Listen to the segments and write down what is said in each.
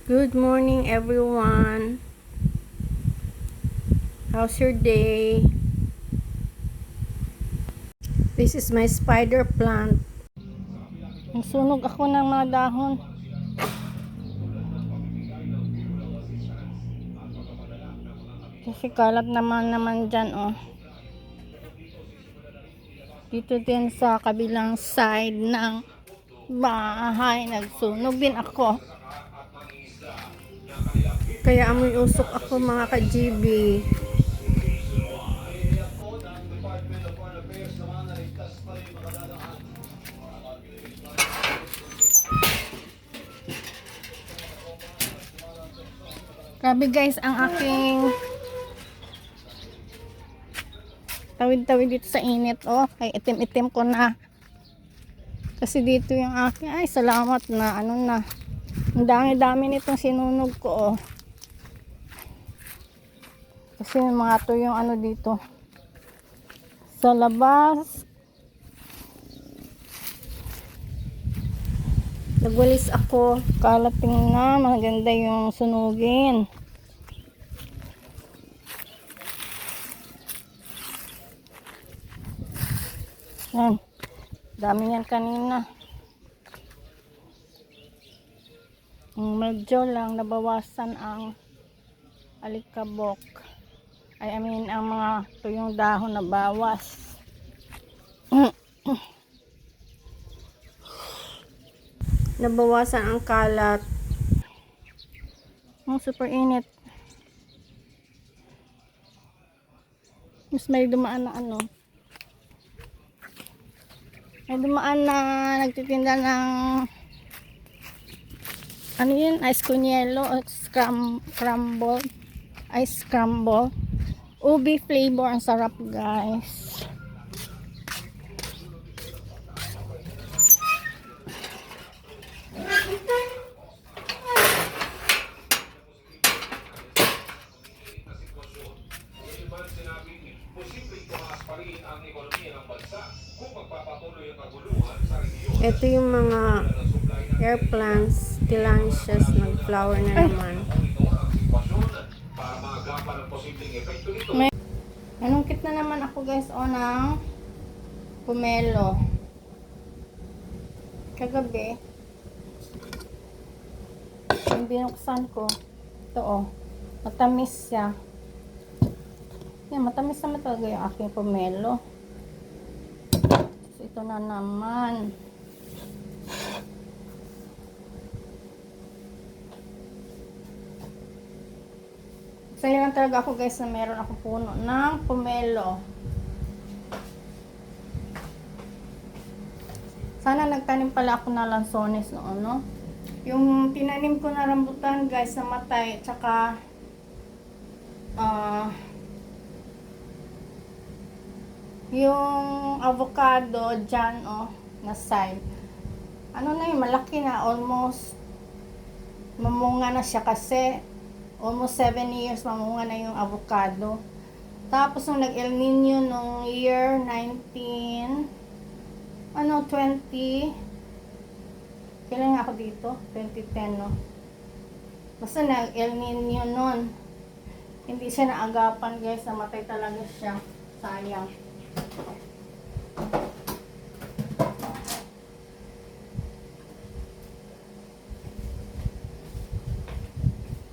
Good morning, everyone. How's your day? This is my spider plant. Nagsunog ako ng mga dahon. Kasi kalat naman dyan, oh. Dito din sa kabilang side ng bahay, nagsunog din ako. Kaya amoy usok ako, mga ka-GB. Grabe guys, ang aking tawid-tawid dito sa init. Oh, ay itim-itim ko na. Kasi dito yung aking, ay salamat na, ano na. Ang dami-dami nitong sinunog ko, oh. Kasi mga to yung ano dito. Sa labas. Nagwalis ako. Kalating na. Maganda yung sunugin. Yan. Dami yan kanina. Medyo lang nabawasan ang alikabok. I mean, ang mga tuyong dahon na bawas. Nabawasan ang kalat. Super init. Mas may dumaan na ano. May dumaan na nagtitinda ng ano yun? Ice kunyelo o scramble. Ice scramble. Ubi flavor. Ang sarap guys. Ito yung mga air plants, tillandsias, nag-flower na naman. Nanungkit na naman ako guys ng pomelo. Kagabi, yung binuksan ko, ito oh, matamis siya. Yan, matamis naman talaga yung aking pomelo. So, ito na naman. Saya lang talaga ako guys na meron ako puno ng pomelo. Sana nagtanim pala ako na lansones noon, no? Yung tinanim ko na rambutan guys namatay, tsaka yung avocado dyan, oh, na side. Ano na yun, malaki na, almost mamunga na siya kasi almost 7 years mamunga na yung avocado. Tapos nung nag-El Nino nung year 20, kailan nga ako dito? 2010, no? Basta nag-El Nino nun. Hindi siya naagapan guys, namatay talaga siya. Sayang.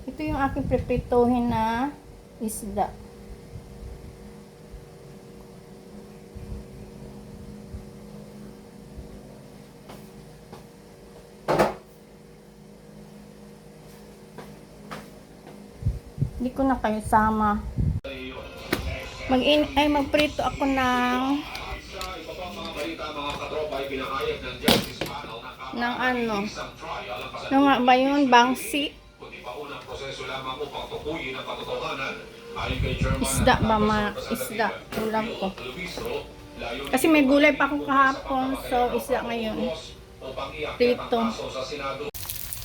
Ito yung aking prepituhin na isda. Hindi ko na kayo sama. Magprito ako ng ano. Ano nga ba yun? Bangsi. Isda ba? Isda. Ulam ko. Kasi may gulay pa akong kahapon. So, isda ngayon. Prito.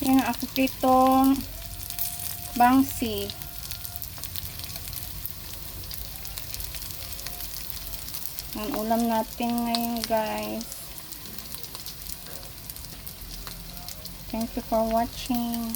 Yan ako pritong bangsi. Ang ulam natin ngayon guys. Thank you for watching.